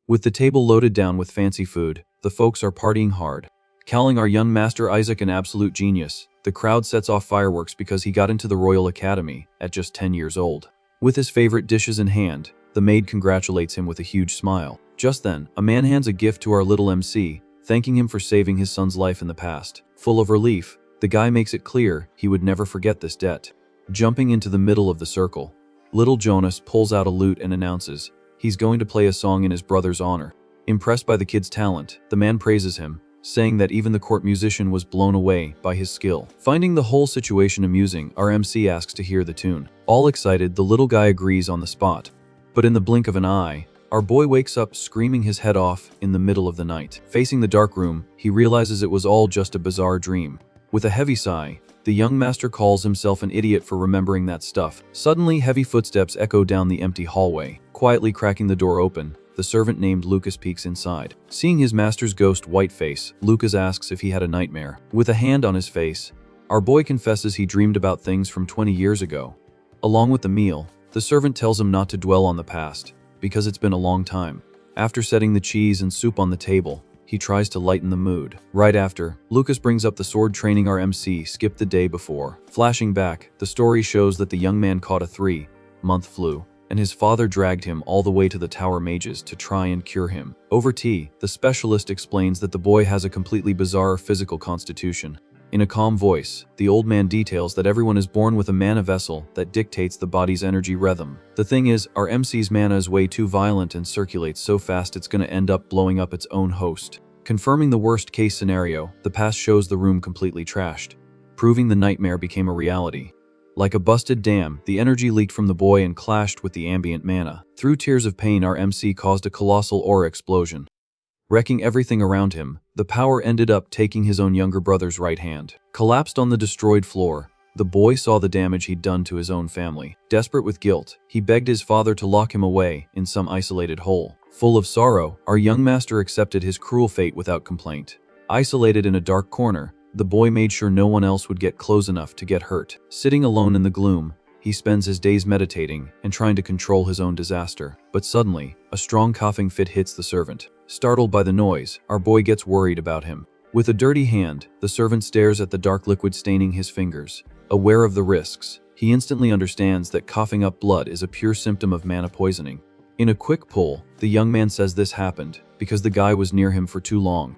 With the table loaded down with fancy food, the folks are partying hard. Calling our young master Isaac an absolute genius, the crowd sets off fireworks because he got into the Royal Academy at just 10 years old. With his favorite dishes in hand, the maid congratulates him with a huge smile. Just then, a man hands a gift to our little MC, thanking him for saving his son's life in the past. Full of relief, the guy makes it clear he would never forget this debt. Jumping into the middle of the circle, little Jonas pulls out a lute and announces he's going to play a song in his brother's honor. Impressed by the kid's talent, the man praises him, saying that even the court musician was blown away by his skill. Finding the whole situation amusing, our MC asks to hear the tune. All excited, the little guy agrees on the spot. But in the blink of an eye, our boy wakes up screaming his head off in the middle of the night. Facing the dark room, he realizes it was all just a bizarre dream. With a heavy sigh, the young master calls himself an idiot for remembering that stuff. Suddenly, heavy footsteps echo down the empty hallway. Quietly cracking the door open, the servant named Lucas peeks inside. Seeing his master's ghost white face, Lucas asks if he had a nightmare. With a hand on his face, our boy confesses he dreamed about things from 20 years ago. Along with the meal, the servant tells him not to dwell on the past, because it's been a long time. After setting the cheese and soup on the table, he tries to lighten the mood. Right after, Lucas brings up the sword training our MC skipped the day before. Flashing back, the story shows that the young man caught a 3-month flu, and his father dragged him all the way to the Tower Mages to try and cure him. Over tea, the specialist explains that the boy has a completely bizarre physical constitution. In a calm voice, the old man details that everyone is born with a mana vessel that dictates the body's energy rhythm. The thing is, our MC's mana is way too violent and circulates so fast it's gonna end up blowing up its own host. Confirming the worst case scenario, the past shows the room completely trashed, proving the nightmare became a reality. Like a busted dam, the energy leaked from the boy and clashed with the ambient mana. Through tears of pain, our MC caused a colossal aura explosion. Wrecking everything around him, the power ended up taking his own younger brother's right hand. Collapsed on the destroyed floor, the boy saw the damage he'd done to his own family. Desperate with guilt, he begged his father to lock him away in some isolated hole. Full of sorrow, our young master accepted his cruel fate without complaint. Isolated in a dark corner, the boy made sure no one else would get close enough to get hurt. Sitting alone in the gloom, he spends his days meditating and trying to control his own disaster. But suddenly, a strong coughing fit hits the servant. Startled by the noise, our boy gets worried about him. With a dirty hand, the servant stares at the dark liquid staining his fingers. Aware of the risks, he instantly understands that coughing up blood is a pure symptom of mana poisoning. In a quick pull, the young man says this happened because the guy was near him for too long.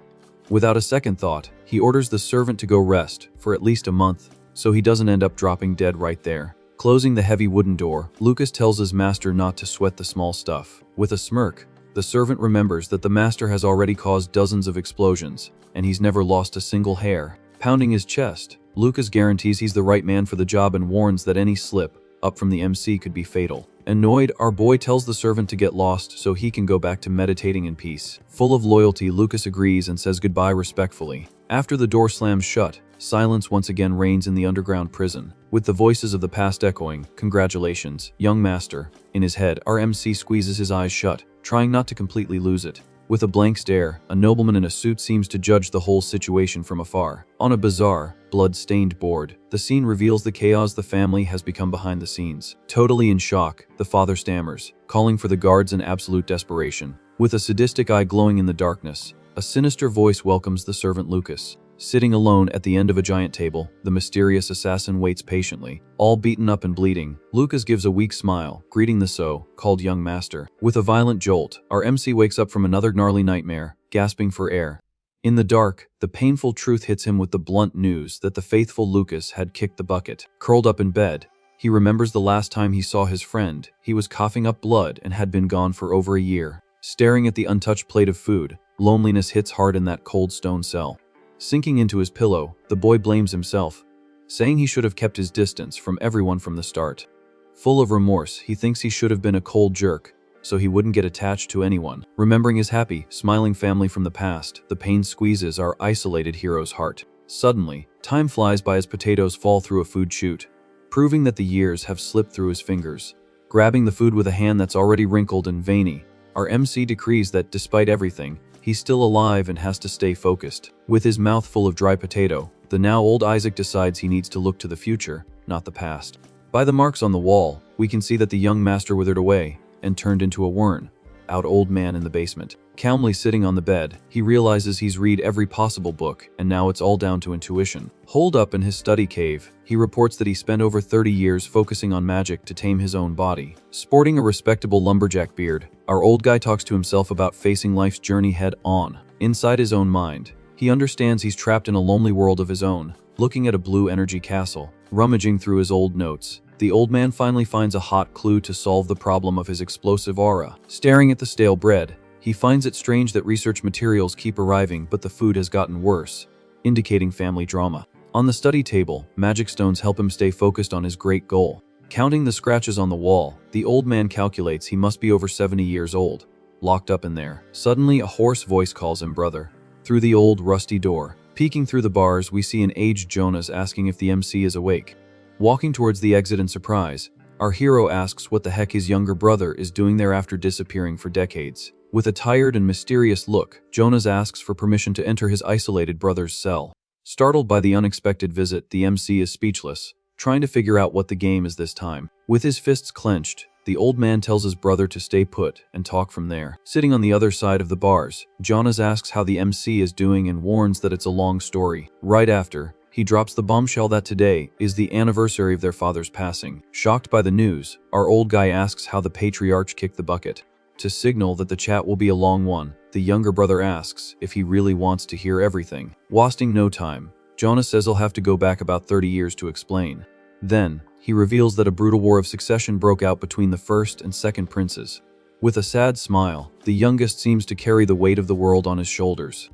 Without a second thought, he orders the servant to go rest for at least a month, so he doesn't end up dropping dead right there. Closing the heavy wooden door, Lucas tells his master not to sweat the small stuff. With a smirk, the servant remembers that the master has already caused dozens of explosions, and he's never lost a single hair. Pounding his chest, Lucas guarantees he's the right man for the job and warns that any slip up from the MC could be fatal. Annoyed, our boy tells the servant to get lost so he can go back to meditating in peace. Full of loyalty, Lucas agrees and says goodbye respectfully. After the door slams shut, silence once again reigns in the underground prison, with the voices of the past echoing, "Congratulations, young master." In his head, our MC squeezes his eyes shut, trying not to completely lose it. With a blank stare, a nobleman in a suit seems to judge the whole situation from afar. On a bizarre, blood-stained board, the scene reveals the chaos the family has become behind the scenes. Totally in shock, the father stammers, calling for the guards in absolute desperation. With a sadistic eye glowing in the darkness, a sinister voice welcomes the servant Lucas. Sitting alone at the end of a giant table, the mysterious assassin waits patiently. All beaten up and bleeding, Lucas gives a weak smile, greeting the so-called young master. With a violent jolt, our MC wakes up from another gnarly nightmare, gasping for air. In the dark, the painful truth hits him with the blunt news that the faithful Lucas had kicked the bucket. Curled up in bed, he remembers the last time he saw his friend. He was coughing up blood and had been gone for over a year. Staring at the untouched plate of food, loneliness hits hard in that cold stone cell. Sinking into his pillow, the boy blames himself, saying he should have kept his distance from everyone from the start. Full of remorse, he thinks he should have been a cold jerk, so he wouldn't get attached to anyone. Remembering his happy, smiling family from the past, the pain squeezes our isolated hero's heart. Suddenly, time flies by as potatoes fall through a food chute, proving that the years have slipped through his fingers. Grabbing the food with a hand that's already wrinkled and veiny, our MC decrees that despite everything, he's still alive and has to stay focused. With his mouth full of dry potato, the now old Isaac decides he needs to look to the future, not the past. By the marks on the wall, we can see that the young master withered away and turned into a worm. out old man in the basement. Calmly sitting on the bed, he realizes he's read every possible book, and now it's all down to intuition. Holed up in his study cave, he reports that he spent over 30 years focusing on magic to tame his own body. Sporting a respectable lumberjack beard, our old guy talks to himself about facing life's journey head on. Inside his own mind, he understands he's trapped in a lonely world of his own, looking at a blue energy castle. Rummaging through his old notes, the old man finally finds a hot clue to solve the problem of his explosive aura. Staring at the stale bread, he finds it strange that research materials keep arriving but the food has gotten worse, indicating family drama. On the study table, magic stones help him stay focused on his great goal. Counting the scratches on the wall, the old man calculates he must be over 70 years old, locked up in there. Suddenly, a hoarse voice calls him brother. Through the old, rusty door, peeking through the bars, we see an aged Jonas asking if the MC is awake. Walking towards the exit in surprise, our hero asks what the heck his younger brother is doing there after disappearing for decades. With a tired and mysterious look, Jonas asks for permission to enter his isolated brother's cell. Startled by the unexpected visit, the MC is speechless, trying to figure out what the game is this time. With his fists clenched, the old man tells his brother to stay put and talk from there. Sitting on the other side of the bars, Jonas asks how the MC is doing and warns that it's a long story. Right after, he drops the bombshell that today is the anniversary of their father's passing. Shocked by the news, our old guy asks how the patriarch kicked the bucket. To signal that the chat will be a long one, the younger brother asks if he really wants to hear everything. Wasting no time, Jonas says he'll have to go back about 30 years to explain. Then, he reveals that a brutal war of succession broke out between the first and second princes. With a sad smile, the youngest seems to carry the weight of the world on his shoulders.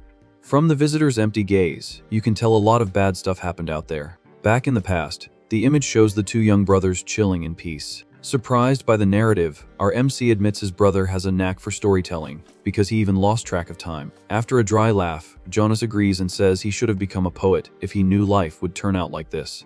From the visitor's empty gaze, you can tell a lot of bad stuff happened out there. Back in the past, the image shows the two young brothers chilling in peace. Surprised by the narrative, our MC admits his brother has a knack for storytelling, because he even lost track of time. After a dry laugh, Jonas agrees and says he should have become a poet if he knew life would turn out like this.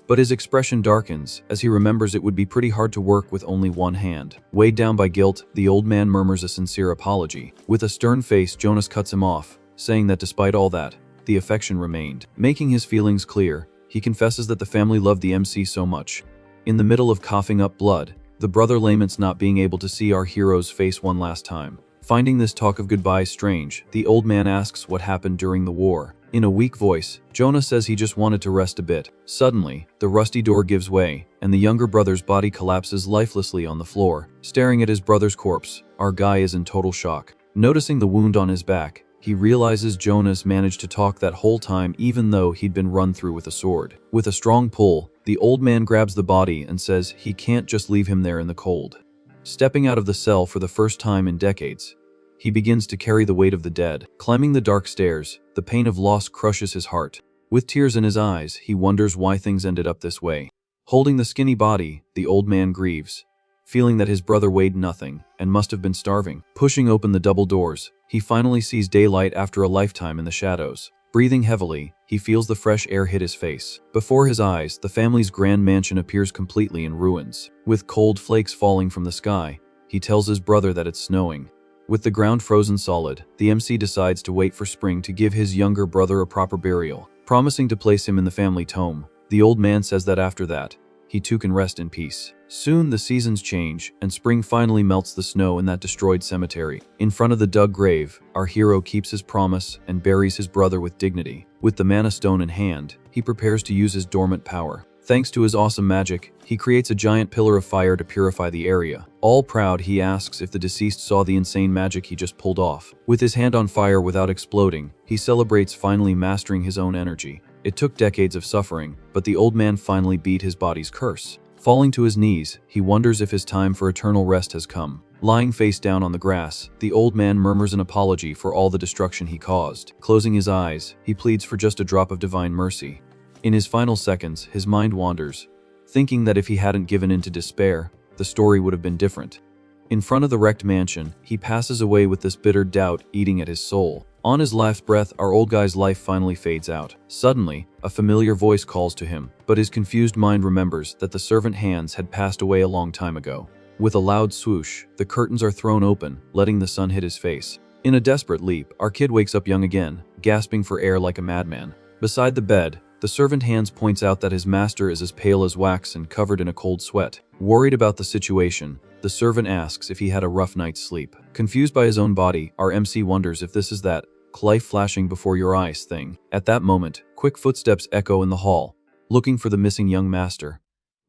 But his expression darkens as he remembers it would be pretty hard to work with only one hand. Weighed down by guilt, the old man murmurs a sincere apology. With a stern face, Jonas cuts him off, saying that despite all that, the affection remained. Making his feelings clear, he confesses that the family loved the MC so much. In the middle of coughing up blood, the brother laments not being able to see our hero's face one last time. Finding this talk of goodbye strange, the old man asks what happened during the war. In a weak voice, Jonas says he just wanted to rest a bit. Suddenly, the rusty door gives way, and the younger brother's body collapses lifelessly on the floor. Staring at his brother's corpse, our guy is in total shock. Noticing the wound on his back, he realizes Jonas managed to talk that whole time even though he'd been run through with a sword. With a strong pull, the old man grabs the body and says he can't just leave him there in the cold. Stepping out of the cell for the first time in decades, he begins to carry the weight of the dead. Climbing the dark stairs, the pain of loss crushes his heart. With tears in his eyes, he wonders why things ended up this way. Holding the skinny body, the old man grieves, feeling that his brother weighed nothing and must have been starving. Pushing open the double doors, he finally sees daylight after a lifetime in the shadows. Breathing heavily, he feels the fresh air hit his face. Before his eyes, the family's grand mansion appears completely in ruins. With cold flakes falling from the sky, he tells his brother that it's snowing. With the ground frozen solid, the MC decides to wait for spring to give his younger brother a proper burial. Promising to place him in the family tomb, the old man says that after that, he too can rest in peace. Soon the seasons change, and spring finally melts the snow in that destroyed cemetery. In front of the dug grave, our hero keeps his promise and buries his brother with dignity. With the mana stone in hand, he prepares to use his dormant power. Thanks to his awesome magic, he creates a giant pillar of fire to purify the area. All proud, he asks if the deceased saw the insane magic he just pulled off. With his hand on fire without exploding, he celebrates finally mastering his own energy. It took decades of suffering, but the old man finally beat his body's curse. Falling to his knees, he wonders if his time for eternal rest has come. Lying face down on the grass, the old man murmurs an apology for all the destruction he caused. Closing his eyes, he pleads for just a drop of divine mercy. In his final seconds, his mind wanders, thinking that if he hadn't given in to despair, the story would have been different. In front of the wrecked mansion, he passes away with this bitter doubt eating at his soul. On his last breath, our old guy's life finally fades out. Suddenly, a familiar voice calls to him, but his confused mind remembers that the servant hands had passed away a long time ago. With a loud swoosh, the curtains are thrown open, letting the sun hit his face. In a desperate leap, our kid wakes up young again, gasping for air like a madman. Beside the bed, the servant hands points out that his master is as pale as wax and covered in a cold sweat. Worried about the situation, The servant asks if he had a rough night's sleep. Confused by his own body, our MC wonders if this is that life flashing before your eyes thing. At that moment, quick footsteps echo in the hall, looking for the missing young master.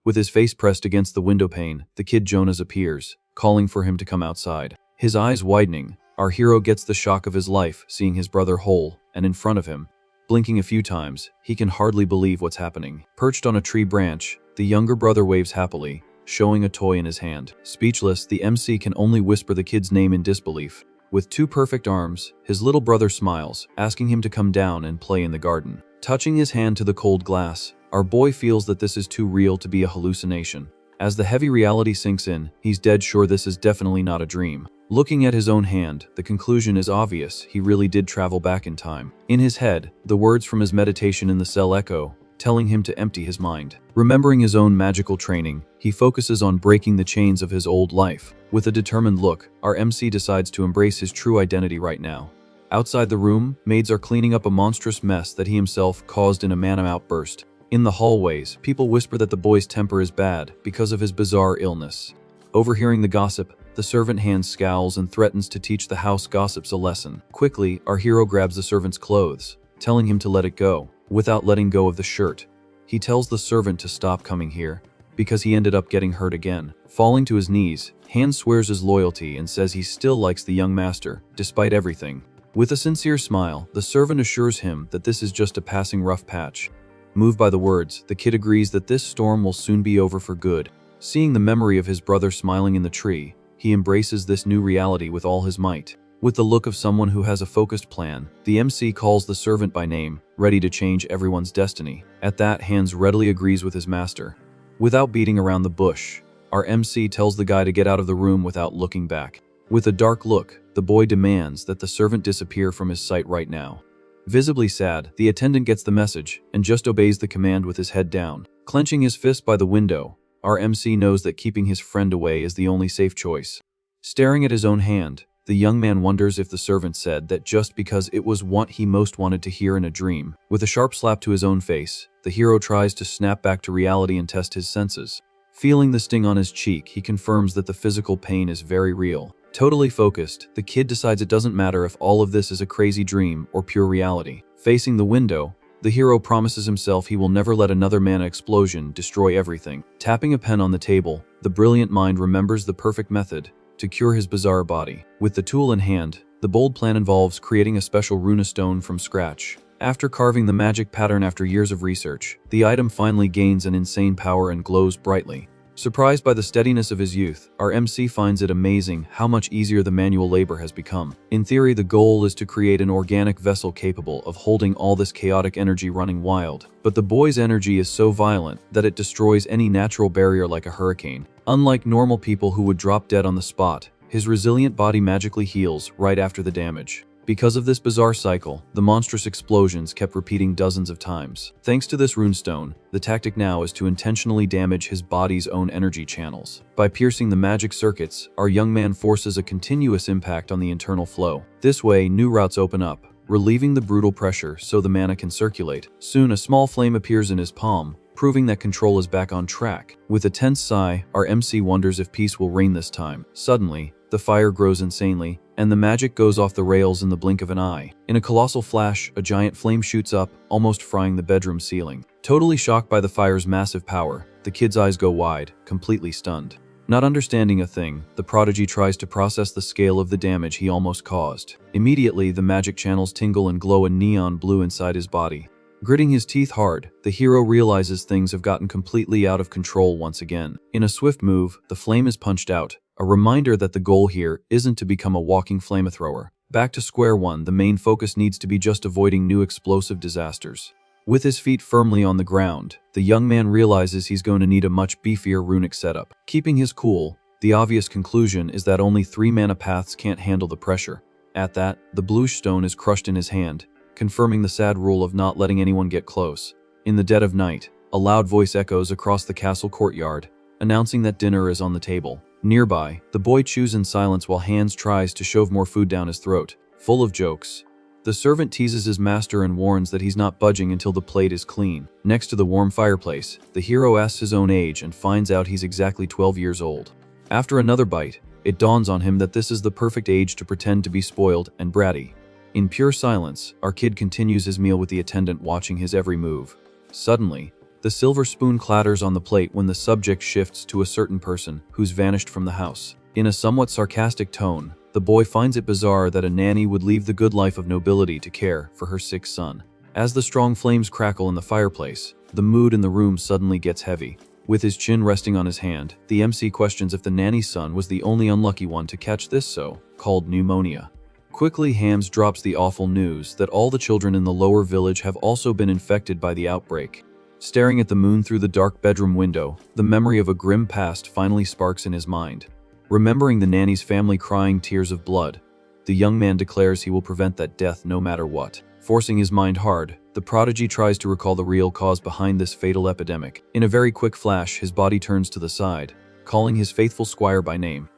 With his face pressed against the window pane, the kid Jonas appears, calling for him to come outside. His eyes widening, our hero gets the shock of his life seeing his brother whole and in front of him. Blinking a few times, he can hardly believe what's happening. Perched on a tree branch, the younger brother waves happily, showing a toy in his hand. Speechless, the MC can only whisper the kid's name in disbelief. With two perfect arms, his little brother smiles, asking him to come down and play in the garden. Touching his hand to the cold glass, our boy feels that this is too real to be a hallucination. As the heavy reality sinks in, he's dead sure this is definitely not a dream. Looking at his own hand, the conclusion is obvious: he really did travel back in time. In his head, the words from his meditation in the cell echo, telling him to empty his mind. Remembering his own magical training, he focuses on breaking the chains of his old life. With a determined look, our MC decides to embrace his true identity right now. Outside the room, maids are cleaning up a monstrous mess that he himself caused in a mana outburst. In the hallways, people whisper that the boy's temper is bad because of his bizarre illness. Overhearing the gossip, the servant hand scowls and threatens to teach the house gossips a lesson. Quickly, our hero grabs the servant's clothes, telling him to let it go. Without letting go of the shirt, he tells the servant to stop coming here, because he ended up getting hurt again. Falling to his knees, Hand swears his loyalty and says he still likes the young master, despite everything. With a sincere smile, the servant assures him that this is just a passing rough patch. Moved by the words, the kid agrees that this storm will soon be over for good. Seeing the memory of his brother smiling in the tree, he embraces this new reality with all his might. With the look of someone who has a focused plan, the MC calls the servant by name, ready to change everyone's destiny. At that, Hands readily agrees with his master. Without beating around the bush, our MC tells the guy to get out of the room without looking back. With a dark look, the boy demands that the servant disappear from his sight right now. Visibly sad, the attendant gets the message and just obeys the command with his head down. Clenching his fist by the window, our MC knows that keeping his friend away is the only safe choice. Staring at his own hand, the young man wonders if the servant said that just because it was what he most wanted to hear in a dream. With a sharp slap to his own face, the hero tries to snap back to reality and test his senses. Feeling the sting on his cheek, he confirms that the physical pain is very real. Totally focused, the kid decides it doesn't matter if all of this is a crazy dream or pure reality. Facing the window, the hero promises himself he will never let another mana explosion destroy everything. Tapping a pen on the table, the brilliant mind remembers the perfect method to cure his bizarre body. With the tool in hand, the bold plan involves creating a special runestone from scratch. After carving the magic pattern after years of research, the item finally gains an insane power and glows brightly. Surprised by the steadiness of his youth, our MC finds it amazing how much easier the manual labor has become. In theory, the goal is to create an organic vessel capable of holding all this chaotic energy running wild. But the boy's energy is so violent that it destroys any natural barrier like a hurricane. Unlike normal people who would drop dead on the spot, his resilient body magically heals right after the damage. Because of this bizarre cycle, the monstrous explosions kept repeating dozens of times. Thanks to this runestone, the tactic now is to intentionally damage his body's own energy channels. By piercing the magic circuits, our young man forces a continuous impact on the internal flow. This way, new routes open up, relieving the brutal pressure so the mana can circulate. Soon, a small flame appears in his palm, proving that control is back on track. With a tense sigh, our MC wonders if peace will reign this time. Suddenly, the fire grows insanely, and the magic goes off the rails in the blink of an eye. In a colossal flash, a giant flame shoots up, almost frying the bedroom ceiling. Totally shocked by the fire's massive power, the kid's eyes go wide, completely stunned. Not understanding a thing, the prodigy tries to process the scale of the damage he almost caused. Immediately, the magic channels tingle and glow a neon blue inside his body. Gritting his teeth hard, the hero realizes things have gotten completely out of control once again. In a swift move, the flame is punched out, a reminder that the goal here isn't to become a walking flamethrower. Back to square one, the main focus needs to be just avoiding new explosive disasters. With his feet firmly on the ground, the young man realizes he's going to need a much beefier runic setup. Keeping his cool, the obvious conclusion is that only 3 mana paths can't handle the pressure. At that, the blue stone is crushed in his hand, confirming the sad rule of not letting anyone get close. In the dead of night, a loud voice echoes across the castle courtyard, announcing that dinner is on the table. Nearby, the boy chews in silence while Hands tries to shove more food down his throat. Full of jokes, the servant teases his master and warns that he's not budging until the plate is clean. Next to the warm fireplace, the hero asks his own age and finds out he's exactly 12 years old. After another bite, it dawns on him that this is the perfect age to pretend to be spoiled and bratty. In pure silence, our kid continues his meal with the attendant watching his every move. Suddenly, the silver spoon clatters on the plate when the subject shifts to a certain person who's vanished from the house. In a somewhat sarcastic tone, the boy finds it bizarre that a nanny would leave the good life of nobility to care for her sick son. As the strong flames crackle in the fireplace, the mood in the room suddenly gets heavy. With his chin resting on his hand, the MC questions if the nanny's son was the only unlucky one to catch this so-called pneumonia. Quickly, Hams drops the awful news that all the children in the lower village have also been infected by the outbreak. Staring at the moon through the dark bedroom window, the memory of a grim past finally sparks in his mind. Remembering the nanny's family crying tears of blood, the young man declares he will prevent that death no matter what. Forcing his mind hard, the prodigy tries to recall the real cause behind this fatal epidemic. In a very quick flash, his body turns to the side, calling his faithful squire by name.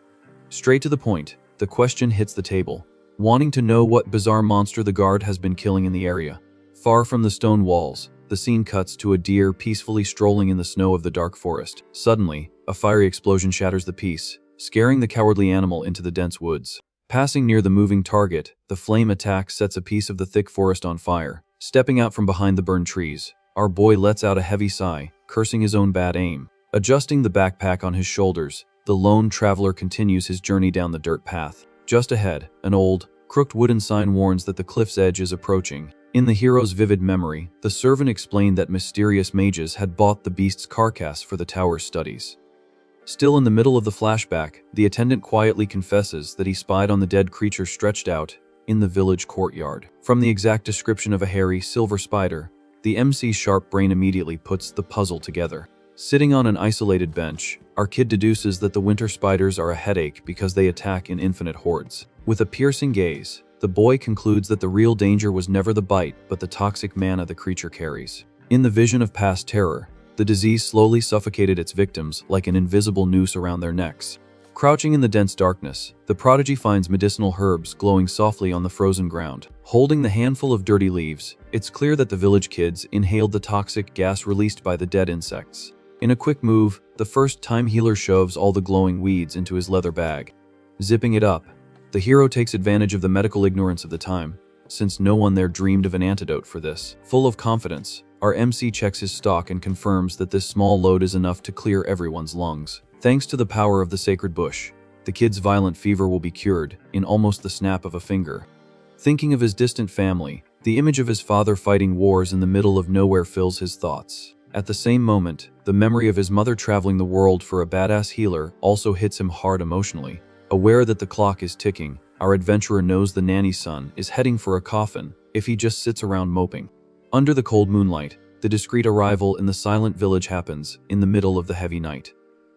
Straight to the point, the question hits the table, wanting to know what bizarre monster the guard has been killing in the area. Far from the stone walls, the scene cuts to a deer peacefully strolling in the snow of the dark forest. Suddenly, a fiery explosion shatters the peace, scaring the cowardly animal into the dense woods. Passing near the moving target, the flame attack sets a piece of the thick forest on fire. Stepping out from behind the burned trees, our boy lets out a heavy sigh, cursing his own bad aim. Adjusting the backpack on his shoulders, the lone traveler continues his journey down the dirt path. Just ahead, an old, crooked wooden sign warns that the cliff's edge is approaching. In the hero's vivid memory, the servant explained that mysterious mages had bought the beast's carcass for the tower's studies. Still in the middle of the flashback, the attendant quietly confesses that he spied on the dead creature stretched out in the village courtyard. From the exact description of a hairy, silver spider, the MC's sharp brain immediately puts the puzzle together. Sitting on an isolated bench, our kid deduces that the winter spiders are a headache because they attack in infinite hordes. With a piercing gaze, the boy concludes that the real danger was never the bite but the toxic mana the creature carries. In the vision of past terror, the disease slowly suffocated its victims like an invisible noose around their necks. Crouching in the dense darkness, the prodigy finds medicinal herbs glowing softly on the frozen ground. Holding the handful of dirty leaves, it's clear that the village kids inhaled the toxic gas released by the dead insects. In a quick move, the first-time healer shoves all the glowing weeds into his leather bag. Zipping it up, the hero takes advantage of the medical ignorance of the time, since no one there dreamed of an antidote for this. Full of confidence, our MC checks his stock and confirms that this small load is enough to clear everyone's lungs. Thanks to the power of the sacred bush, the kid's violent fever will be cured in almost the snap of a finger. Thinking of his distant family, the image of his father fighting wars in the middle of nowhere fills his thoughts. At the same moment, the memory of his mother traveling the world for a badass healer also hits him hard emotionally. Aware that the clock is ticking, our adventurer knows the nanny's son is heading for a coffin if he just sits around moping. Under the cold moonlight, the discreet arrival in the silent village happens in the middle of the heavy night.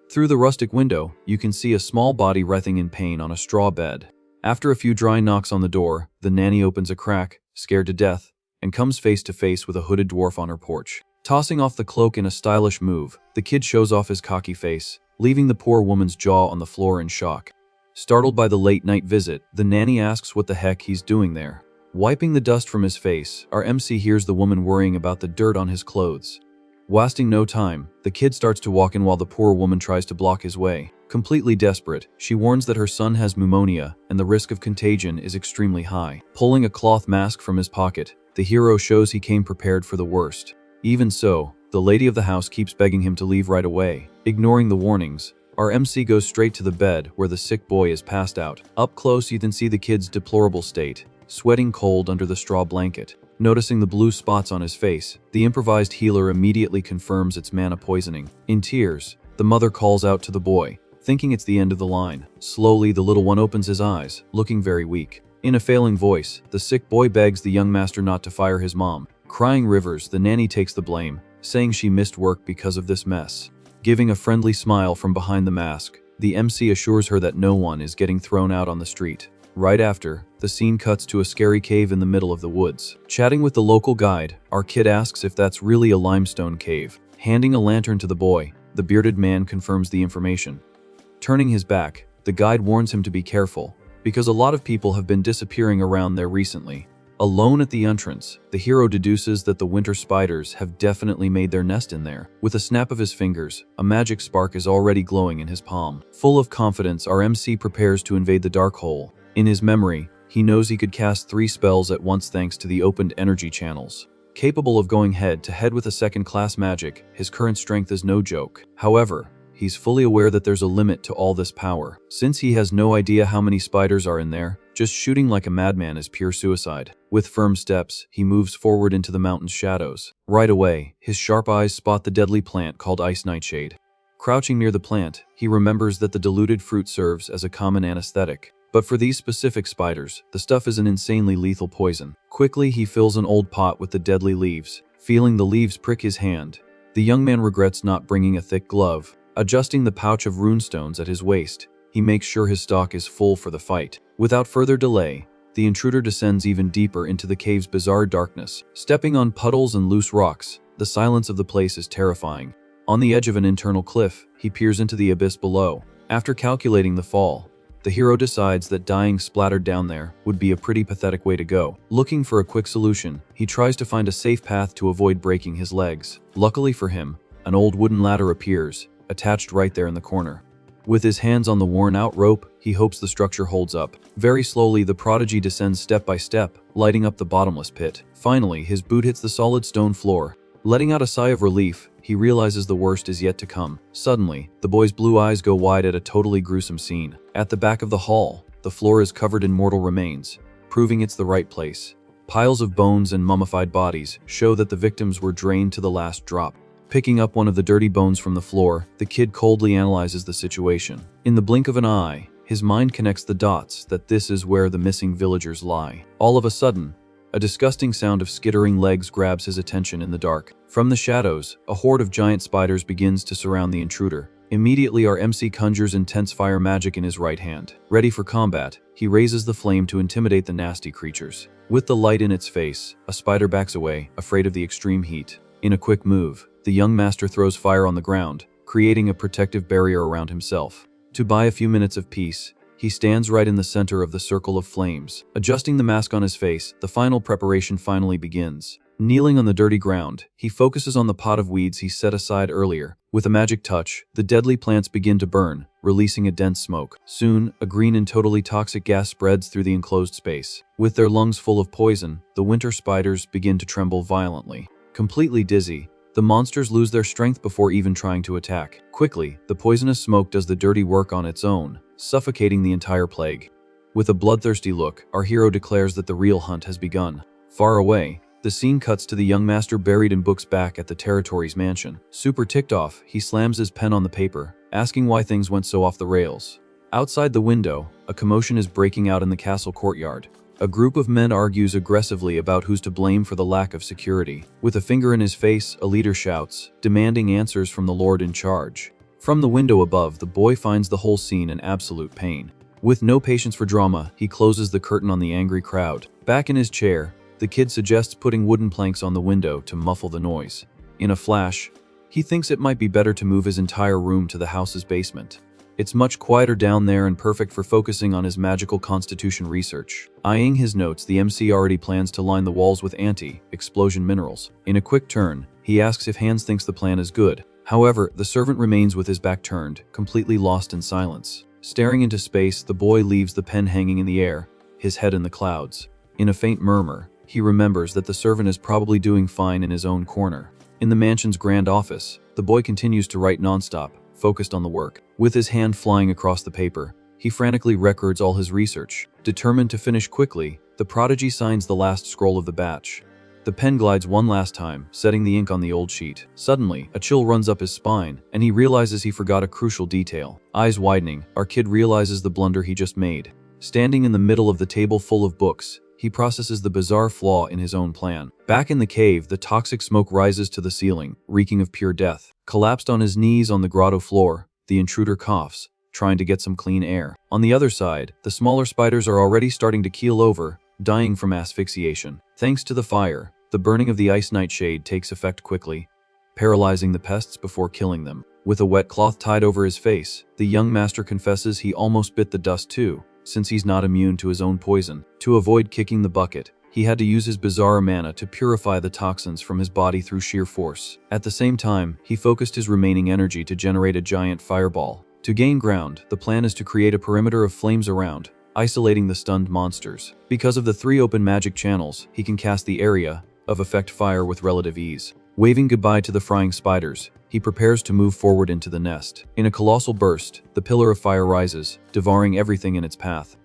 Through the rustic window, you can see a small body writhing in pain on a straw bed. After a few dry knocks on the door, the nanny opens a crack, scared to death, and comes face to face with a hooded dwarf on her porch. Tossing off the cloak in a stylish move, the kid shows off his cocky face, leaving the poor woman's jaw on the floor in shock. Startled by the late-night visit, the nanny asks what the heck he's doing there. Wiping the dust from his face, our MC hears the woman worrying about the dirt on his clothes. Wasting no time, the kid starts to walk in while the poor woman tries to block his way. Completely desperate, she warns that her son has pneumonia and the risk of contagion is extremely high. Pulling a cloth mask from his pocket, the hero shows he came prepared for the worst. Even so, the lady of the house keeps begging him to leave right away. Ignoring the warnings, our MC goes straight to the bed where the sick boy is passed out. Up close, you can see the kid's deplorable state, sweating cold under the straw blanket. Noticing the blue spots on his face, the improvised healer immediately confirms it's mana poisoning. In tears, the mother calls out to the boy, thinking it's the end of the line. Slowly, the little one opens his eyes, looking very weak. In a failing voice, the sick boy begs the young master not to fire his mom. Crying rivers, the nanny takes the blame, saying she missed work because of this mess. Giving a friendly smile from behind the mask, the MC assures her that no one is getting thrown out on the street. Right after, the scene cuts to a scary cave in the middle of the woods. Chatting with the local guide, our kid asks if that's really a limestone cave. Handing a lantern to the boy, the bearded man confirms the information. Turning his back, the guide warns him to be careful, because a lot of people have been disappearing around there recently. Alone at the entrance, the hero deduces that the winter spiders have definitely made their nest in there. With a snap of his fingers, a magic spark is already glowing in his palm. Full of confidence, our MC prepares to invade the dark hole. In his memory, he knows he could cast 3 spells at once thanks to the opened energy channels. Capable of going head-to-head with a second-class magic, his current strength is no joke. However, he's fully aware that there's a limit to all this power. Since he has no idea how many spiders are in there, just shooting like a madman is pure suicide. With firm steps, he moves forward into the mountain's shadows. Right away, his sharp eyes spot the deadly plant called ice nightshade. Crouching near the plant, he remembers that the diluted fruit serves as a common anesthetic. But for these specific spiders, the stuff is an insanely lethal poison. Quickly, he fills an old pot with the deadly leaves. Feeling the leaves prick his hand, the young man regrets not bringing a thick glove. Adjusting the pouch of runestones at his waist, he makes sure his stock is full for the fight. Without further delay, the intruder descends even deeper into the cave's bizarre darkness. Stepping on puddles and loose rocks, the silence of the place is terrifying. On the edge of an internal cliff, he peers into the abyss below. After calculating the fall, the hero decides that dying splattered down there would be a pretty pathetic way to go. Looking for a quick solution, he tries to find a safe path to avoid breaking his legs. Luckily for him, an old wooden ladder appears, attached right there in the corner. With his hands on the worn-out rope, he hopes the structure holds up. Very slowly, the prodigy descends step by step, lighting up the bottomless pit. Finally, his boot hits the solid stone floor. Letting out a sigh of relief, he realizes the worst is yet to come. Suddenly, the boy's blue eyes go wide at a totally gruesome scene. At the back of the hall, the floor is covered in mortal remains, proving it's the right place. Piles of bones and mummified bodies show that the victims were drained to the last drop. Picking up one of the dirty bones from the floor, the kid coldly analyzes the situation. In the blink of an eye, his mind connects the dots that this is where the missing villagers lie. All of a sudden, a disgusting sound of skittering legs grabs his attention in the dark. From the shadows, a horde of giant spiders begins to surround the intruder. Immediately, our MC conjures intense fire magic in his right hand. Ready for combat, he raises the flame to intimidate the nasty creatures. With the light in its face, a spider backs away, afraid of the extreme heat. In a quick move, the young master throws fire on the ground, creating a protective barrier around himself. To buy a few minutes of peace, he stands right in the center of the circle of flames. Adjusting the mask on his face, the final preparation finally begins. Kneeling on the dirty ground, he focuses on the pot of weeds he set aside earlier. With a magic touch, the deadly plants begin to burn, releasing a dense smoke. Soon, a green and totally toxic gas spreads through the enclosed space. With their lungs full of poison, the winter spiders begin to tremble violently. Completely dizzy, the monsters lose their strength before even trying to attack. Quickly, the poisonous smoke does the dirty work on its own, suffocating the entire plague. With a bloodthirsty look, our hero declares that the real hunt has begun. Far away, the scene cuts to the young master buried in books back at the territory's mansion. Super ticked off, he slams his pen on the paper, asking why things went so off the rails. Outside the window, a commotion is breaking out in the castle courtyard. A group of men argues aggressively about who's to blame for the lack of security. With a finger in his face, a leader shouts, demanding answers from the lord in charge. From the window above, the boy finds the whole scene in absolute pain. With no patience for drama, he closes the curtain on the angry crowd. Back in his chair, the kid suggests putting wooden planks on the window to muffle the noise. In a flash, he thinks it might be better to move his entire room to the house's basement. It's much quieter down there and perfect for focusing on his magical constitution research. Eyeing his notes, the MC already plans to line the walls with anti-explosion minerals. In a quick turn, he asks if Hans thinks the plan is good. However, the servant remains with his back turned, completely lost in silence. Staring into space, the boy leaves the pen hanging in the air, his head in the clouds. In a faint murmur, he remembers that the servant is probably doing fine in his own corner. In the mansion's grand office, the boy continues to write nonstop, focused on the work. With his hand flying across the paper, he frantically records all his research. Determined to finish quickly, the prodigy signs the last scroll of the batch. The pen glides one last time, setting the ink on the old sheet. Suddenly, a chill runs up his spine, and he realizes he forgot a crucial detail. Eyes widening, our kid realizes the blunder he just made. Standing in the middle of the table full of books, he processes the bizarre flaw in his own plan. Back in the cave, the toxic smoke rises to the ceiling, reeking of pure death. Collapsed on his knees on the grotto floor, the intruder coughs, trying to get some clean air. On the other side, the smaller spiders are already starting to keel over, dying from asphyxiation. Thanks to the fire, the burning of the ice nightshade takes effect quickly, paralyzing the pests before killing them. With a wet cloth tied over his face, the young master confesses he almost bit the dust too, since he's not immune to his own poison. To avoid kicking the bucket, he had to use his bizarre mana to purify the toxins from his body through sheer force. At the same time, he focused his remaining energy to generate a giant fireball. To gain ground, the plan is to create a perimeter of flames around, isolating the stunned monsters. Because of the 3 open magic channels, he can cast the area of effect fire with relative ease. Waving goodbye to the frying spiders, he prepares to move forward into the nest. In a colossal burst, the pillar of fire rises, devouring everything in its path.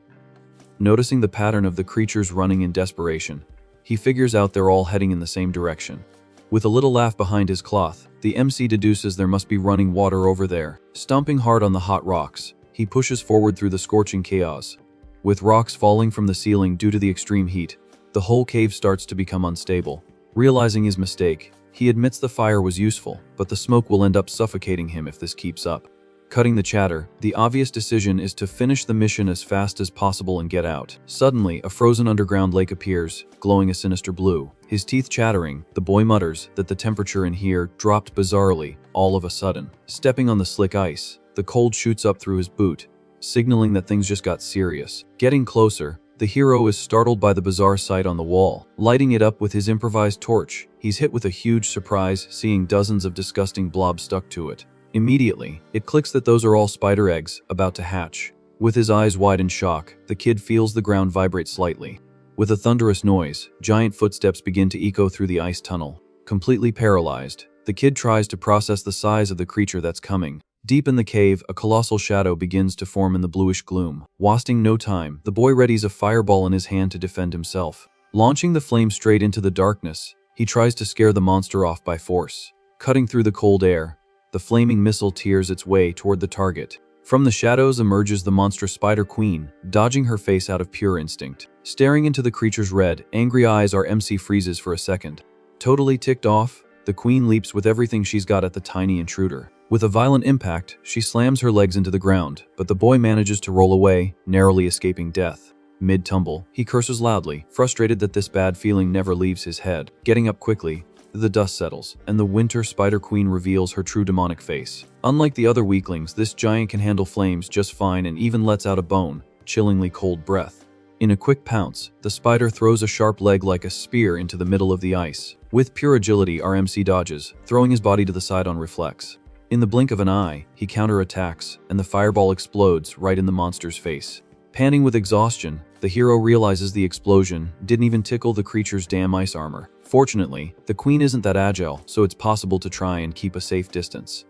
Noticing the pattern of the creatures running in desperation, he figures out they're all heading in the same direction. With a little laugh behind his cloth, the MC deduces there must be running water over there. Stomping hard on the hot rocks, he pushes forward through the scorching chaos. With rocks falling from the ceiling due to the extreme heat, the whole cave starts to become unstable. Realizing his mistake, he admits the fire was useful, but the smoke will end up suffocating him if this keeps up. Cutting the chatter, the obvious decision is to finish the mission as fast as possible and get out. Suddenly, a frozen underground lake appears, glowing a sinister blue. His teeth chattering, the boy mutters that the temperature in here dropped bizarrely, all of a sudden. Stepping on the slick ice, the cold shoots up through his boot, signaling that things just got serious. Getting closer, the hero is startled by the bizarre sight on the wall. Lighting it up with his improvised torch, he's hit with a huge surprise, seeing dozens of disgusting blobs stuck to it. Immediately, it clicks that those are all spider eggs about to hatch. With his eyes wide in shock, the kid feels the ground vibrate slightly. With a thunderous noise, giant footsteps begin to echo through the ice tunnel. Completely paralyzed, the kid tries to process the size of the creature that's coming. Deep in the cave, a colossal shadow begins to form in the bluish gloom. Wasting no time, the boy readies a fireball in his hand to defend himself. Launching the flame straight into the darkness, he tries to scare the monster off by force. Cutting through the cold air, the flaming missile tears its way toward the target. From the shadows emerges the monstrous Spider Queen, dodging her face out of pure instinct. Staring into the creature's red, angry eyes, our MC freezes for a second. Totally ticked off, the queen leaps with everything she's got at the tiny intruder. With a violent impact, she slams her legs into the ground, but the boy manages to roll away, narrowly escaping death. Mid-tumble, he curses loudly, frustrated that this bad feeling never leaves his head. Getting up quickly, the dust settles, and the Winter Spider Queen reveals her true demonic face. Unlike the other weaklings, this giant can handle flames just fine and even lets out a bone, chillingly cold breath. In a quick pounce, the spider throws a sharp leg like a spear into the middle of the ice. With pure agility, our MC dodges, throwing his body to the side on reflex. In the blink of an eye, he counterattacks, and the fireball explodes right in the monster's face. Panting with exhaustion, the hero realizes the explosion didn't even tickle the creature's damn ice armor. Fortunately, the queen isn't that agile, so it's possible to try and keep a safe distance.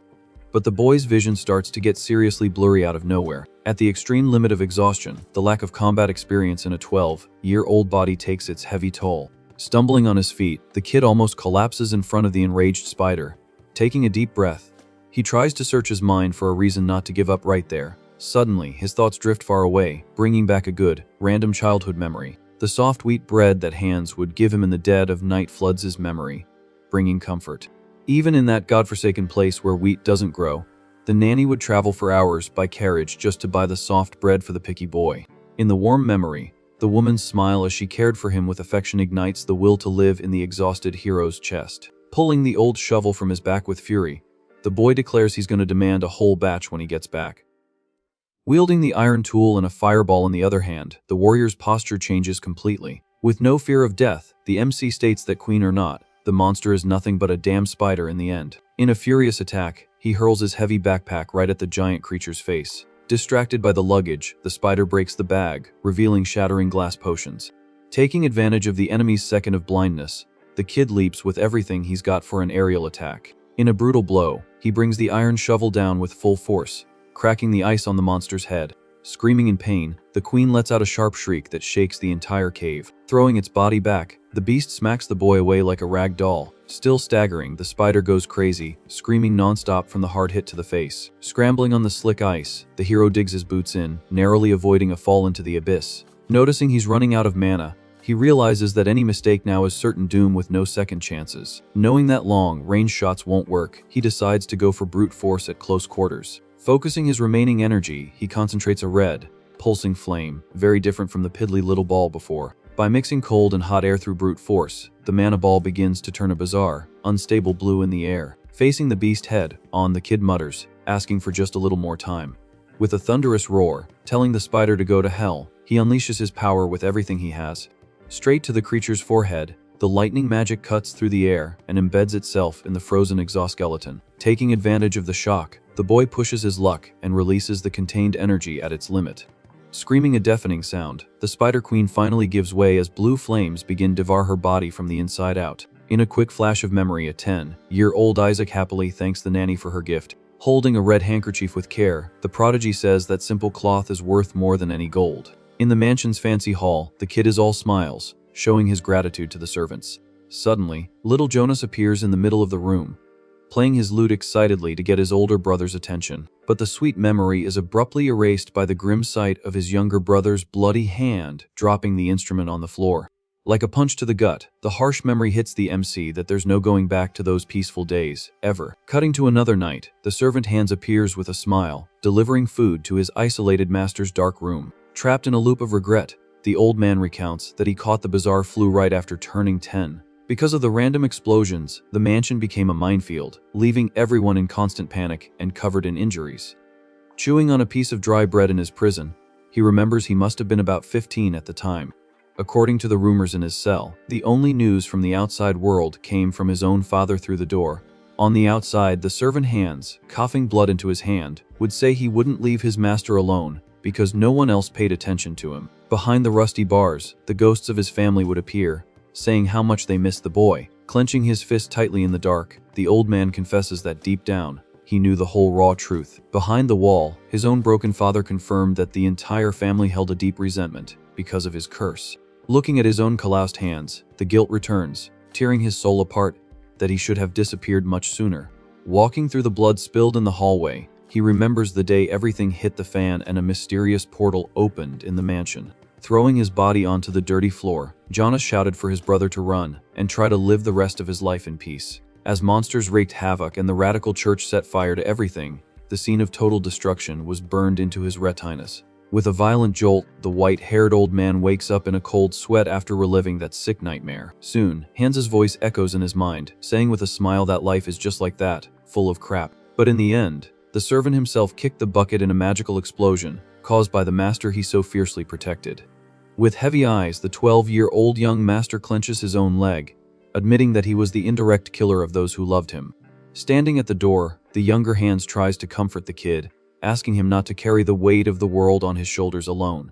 But the boy's vision starts to get seriously blurry out of nowhere. At the extreme limit of exhaustion, the lack of combat experience in a 12-year-old body takes its heavy toll. Stumbling on his feet, the kid almost collapses in front of the enraged spider. Taking a deep breath, he tries to search his mind for a reason not to give up right there. Suddenly, his thoughts drift far away, bringing back a good, random childhood memory. The soft wheat bread that Hans would give him in the dead of night floods his memory, bringing comfort. Even in that godforsaken place where wheat doesn't grow, the nanny would travel for hours by carriage just to buy the soft bread for the picky boy. In the warm memory, the woman's smile as she cared for him with affection ignites the will to live in the exhausted hero's chest. Pulling the old shovel from his back with fury, the boy declares he's going to demand a whole batch when he gets back. Wielding the iron tool and a fireball in the other hand, the warrior's posture changes completely. With no fear of death, the MC states that queen or not, the monster is nothing but a damn spider in the end. In a furious attack, he hurls his heavy backpack right at the giant creature's face. Distracted by the luggage, the spider breaks the bag, revealing shattering glass potions. Taking advantage of the enemy's second of blindness, the kid leaps with everything he's got for an aerial attack. In a brutal blow, he brings the iron shovel down with full force, cracking the ice on the monster's head. Screaming in pain, the queen lets out a sharp shriek that shakes the entire cave. Throwing its body back, the beast smacks the boy away like a rag doll. Still staggering, the spider goes crazy, screaming nonstop from the hard hit to the face. Scrambling on the slick ice, the hero digs his boots in, narrowly avoiding a fall into the abyss. Noticing he's running out of mana, he realizes that any mistake now is certain doom with no second chances. Knowing that long-range shots won't work, he decides to go for brute force at close quarters. Focusing his remaining energy, he concentrates a red, pulsing flame, very different from the piddly little ball before. By mixing cold and hot air through brute force, the mana ball begins to turn a bizarre, unstable blue in the air. Facing the beast head on, the kid mutters, asking for just a little more time. With a thunderous roar, telling the spider to go to hell, he unleashes his power with everything he has. Straight to the creature's forehead, the lightning magic cuts through the air and embeds itself in the frozen exoskeleton. Taking advantage of the shock, the boy pushes his luck and releases the contained energy at its limit. Screaming a deafening sound, the Spider Queen finally gives way as blue flames begin to devour her body from the inside out. In a quick flash of memory, a 10-year-old Isaac happily thanks the nanny for her gift. Holding a red handkerchief with care, the prodigy says that simple cloth is worth more than any gold. In the mansion's fancy hall, the kid is all smiles, showing his gratitude to the servants. Suddenly, little Jonas appears in the middle of the room, playing his lute excitedly to get his older brother's attention. But the sweet memory is abruptly erased by the grim sight of his younger brother's bloody hand dropping the instrument on the floor. Like a punch to the gut, the harsh memory hits the MC that there's no going back to those peaceful days, ever. Cutting to another night, the servant Hans appears with a smile, delivering food to his isolated master's dark room. Trapped in a loop of regret, the old man recounts that he caught the bizarre flu right after turning 10. Because of the random explosions, the mansion became a minefield, leaving everyone in constant panic and covered in injuries. Chewing on a piece of dry bread in his prison, he remembers he must have been about 15 at the time. According to the rumors in his cell, the only news from the outside world came from his own father through the door. On the outside, the servant Hans, coughing blood into his hand, would say he wouldn't leave his master alone because no one else paid attention to him. Behind the rusty bars, the ghosts of his family would appear, saying how much they missed the boy. Clenching his fist tightly in the dark, the old man confesses that deep down, he knew the whole raw truth. Behind the wall, his own broken father confirmed that the entire family held a deep resentment because of his curse. Looking at his own calloused hands, the guilt returns, tearing his soul apart that he should have disappeared much sooner. Walking through the blood spilled in the hallway, he remembers the day everything hit the fan and a mysterious portal opened in the mansion. Throwing his body onto the dirty floor, Jonas shouted for his brother to run and try to live the rest of his life in peace. As monsters wreaked havoc and the radical church set fire to everything, the scene of total destruction was burned into his retinas. With a violent jolt, the white-haired old man wakes up in a cold sweat after reliving that sick nightmare. Soon, Hans's voice echoes in his mind, saying with a smile that life is just like that, full of crap. But in the end, the servant himself kicked the bucket in a magical explosion, caused by the master he so fiercely protected. With heavy eyes, the 12-year-old young master clenches his own leg, admitting that he was the indirect killer of those who loved him. Standing at the door, the younger Hans tries to comfort the kid, asking him not to carry the weight of the world on his shoulders alone.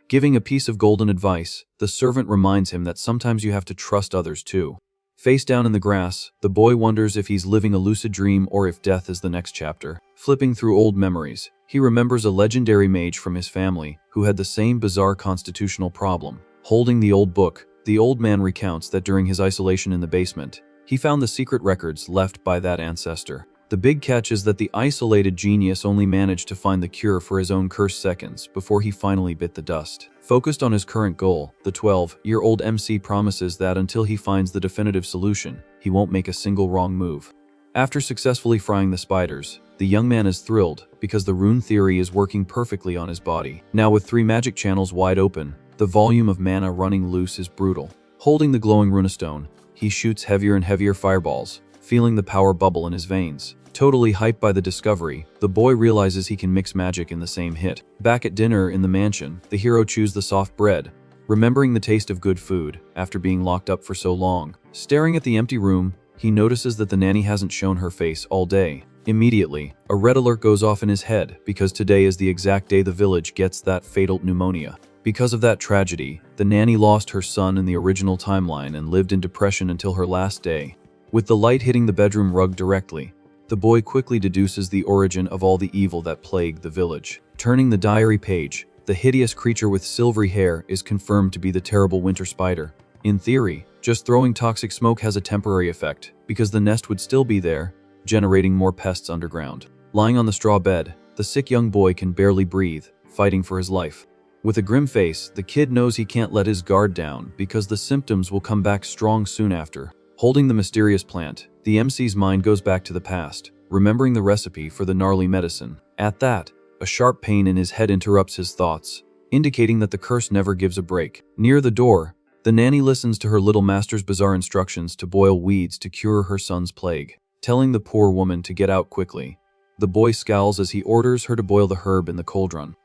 Giving a piece of golden advice, the servant reminds him that sometimes you have to trust others too. Face down in the grass, the boy wonders if he's living a lucid dream or if death is the next chapter. Flipping through old memories, he remembers a legendary mage from his family who had the same bizarre constitutional problem. Holding the old book, the old man recounts that during his isolation in the basement, he found the secret records left by that ancestor. The big catch is that the isolated genius only managed to find the cure for his own curse seconds before he finally bit the dust. Focused on his current goal, the 12-year-old MC promises that until he finds the definitive solution, he won't make a single wrong move. After successfully frying the spiders, the young man is thrilled because the rune theory is working perfectly on his body. Now with 3 magic channels wide open, the volume of mana running loose is brutal. Holding the glowing runestone, he shoots heavier and heavier fireballs, feeling the power bubble in his veins. Totally hyped by the discovery, the boy realizes he can mix magic in the same hit. Back at dinner in the mansion, the hero chews the soft bread, remembering the taste of good food after being locked up for so long. Staring at the empty room, he notices that the nanny hasn't shown her face all day. Immediately, a red alert goes off in his head because today is the exact day the village gets that fatal pneumonia. Because of that tragedy, the nanny lost her son in the original timeline and lived in depression until her last day. With the light hitting the bedroom rug directly, the boy quickly deduces the origin of all the evil that plagued the village. Turning the diary page, the hideous creature with silvery hair is confirmed to be the terrible winter spider. In theory, just throwing toxic smoke has a temporary effect, because the nest would still be there, generating more pests underground. Lying on the straw bed, the sick young boy can barely breathe, fighting for his life. With a grim face, the kid knows he can't let his guard down because the symptoms will come back strong soon after. Holding the mysterious plant, the MC's mind goes back to the past, remembering the recipe for the gnarly medicine. At that, a sharp pain in his head interrupts his thoughts, indicating that the curse never gives a break. Near the door, the nanny listens to her little master's bizarre instructions to boil weeds to cure her son's plague, telling the poor woman to get out quickly. The boy scowls as he orders her to boil the herb in the cauldron.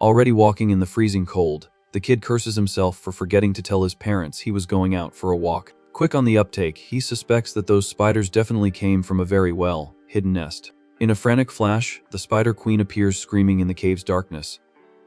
Already walking in the freezing cold, The kid curses himself for forgetting to tell his parents he was going out for a walk. Quick on the uptake, he suspects that those spiders definitely came from a very well-hidden nest. In a frantic flash, the Spider Queen appears screaming in the cave's darkness,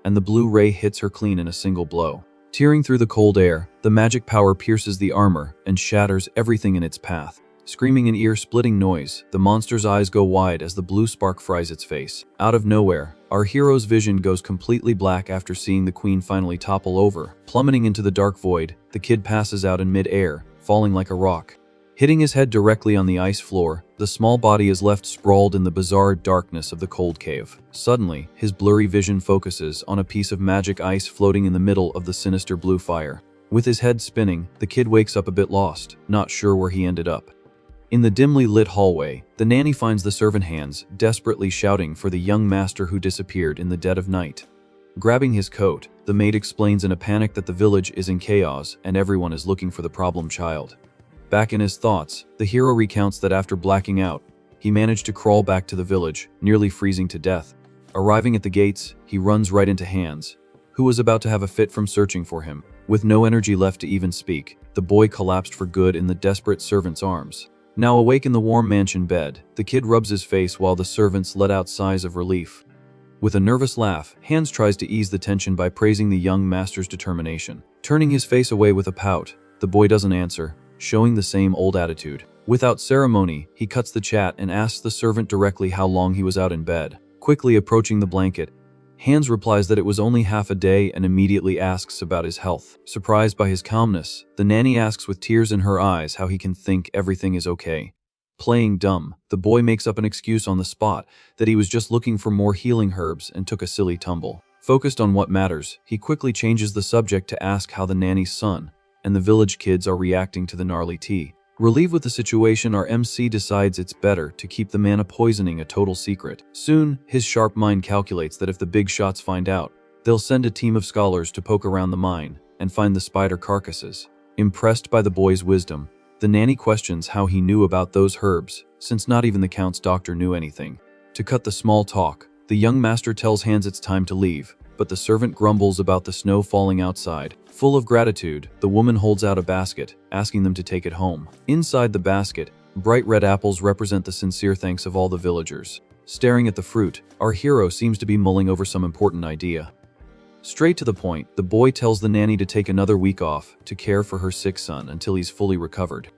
and the blue ray hits her clean in a single blow. Tearing through the cold air, the magic power pierces the armor and shatters everything in its path. Screaming an ear-splitting noise, the monster's eyes go wide as the blue spark fries its face. Out of nowhere, our hero's vision goes completely black after seeing the queen finally topple over. Plummeting into the dark void, the kid passes out in mid-air, falling like a rock. Hitting his head directly on the ice floor, the small body is left sprawled in the bizarre darkness of the cold cave. Suddenly, his blurry vision focuses on a piece of magic ice floating in the middle of the sinister blue fire. With his head spinning, the kid wakes up a bit lost, not sure where he ended up. In the dimly lit hallway, the nanny finds the servant hands, desperately shouting for the young master who disappeared in the dead of night. Grabbing his coat, the maid explains in a panic that the village is in chaos and everyone is looking for the problem child. Back in his thoughts, the hero recounts that after blacking out, he managed to crawl back to the village, nearly freezing to death. Arriving at the gates, he runs right into Hans, who was about to have a fit from searching for him. With no energy left to even speak, the boy collapsed for good in the desperate servant's arms. Now awake in the warm mansion bed, the kid rubs his face while the servants let out sighs of relief. With a nervous laugh, Hans tries to ease the tension by praising the young master's determination. Turning his face away with a pout, the boy doesn't answer, showing the same old attitude. Without ceremony, he cuts the chat and asks the servant directly how long he was out in bed. Quickly approaching the blanket, Hans replies that it was only half a day and immediately asks about his health. Surprised by his calmness, the nanny asks with tears in her eyes how he can think everything is okay. Playing dumb, the boy makes up an excuse on the spot that he was just looking for more healing herbs and took a silly tumble. Focused on what matters, he quickly changes the subject to ask how the nanny's son and the village kids are reacting to the gnarly tea. Relieved with the situation, our MC decides it's better to keep the mana poisoning a total secret. Soon, his sharp mind calculates that if the big shots find out, they'll send a team of scholars to poke around the mine and find the spider carcasses. Impressed by the boy's wisdom, the nanny questions how he knew about those herbs, since not even the Count's doctor knew anything. To cut the small talk, the young master tells Hans it's time to leave, but the servant grumbles about the snow falling outside. Full of gratitude, the woman holds out a basket, asking them to take it home. Inside the basket, bright red apples represent the sincere thanks of all the villagers. Staring at the fruit, our hero seems to be mulling over some important idea. Straight to the point, the boy tells the nanny to take another week off to care for her sick son until he's fully recovered.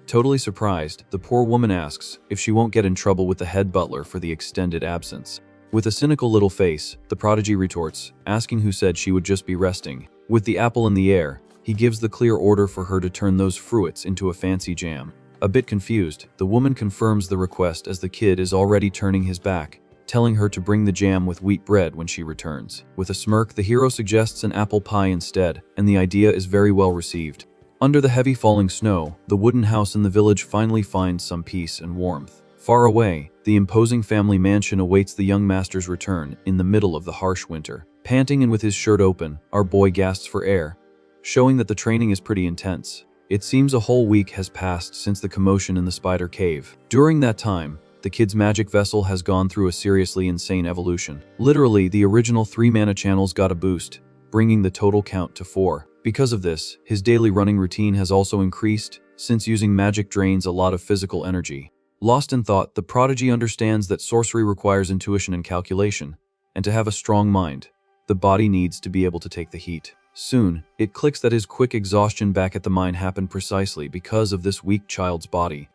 Totally surprised, the poor woman asks if she won't get in trouble with the head butler for the extended absence. With a cynical little face, the prodigy retorts, asking who said she would just be resting. With the apple in the air, he gives the clear order for her to turn those fruits into a fancy jam. A bit confused, the woman confirms the request as the kid is already turning his back, telling her to bring the jam with wheat bread when she returns. With a smirk, the hero suggests an apple pie instead, and the idea is very well received. Under the heavy falling snow, the wooden house in the village finally finds some peace and warmth. Far away, the imposing family mansion awaits the young master's return in the middle of the harsh winter. Panting and with his shirt open, our boy gasps for air, showing that the training is pretty intense. It seems a whole week has passed since the commotion in the spider cave. During that time, the kid's magic vessel has gone through a seriously insane evolution. Literally, the original 3 mana channels got a boost, bringing the total count to 4. Because of this, his daily running routine has also increased, since using magic drains a lot of physical energy. Lost in thought, the prodigy understands that sorcery requires intuition and calculation, and to have a strong mind, the body needs to be able to take the heat. Soon, it clicks that his quick exhaustion back at the mine happened precisely because of this weak child's body.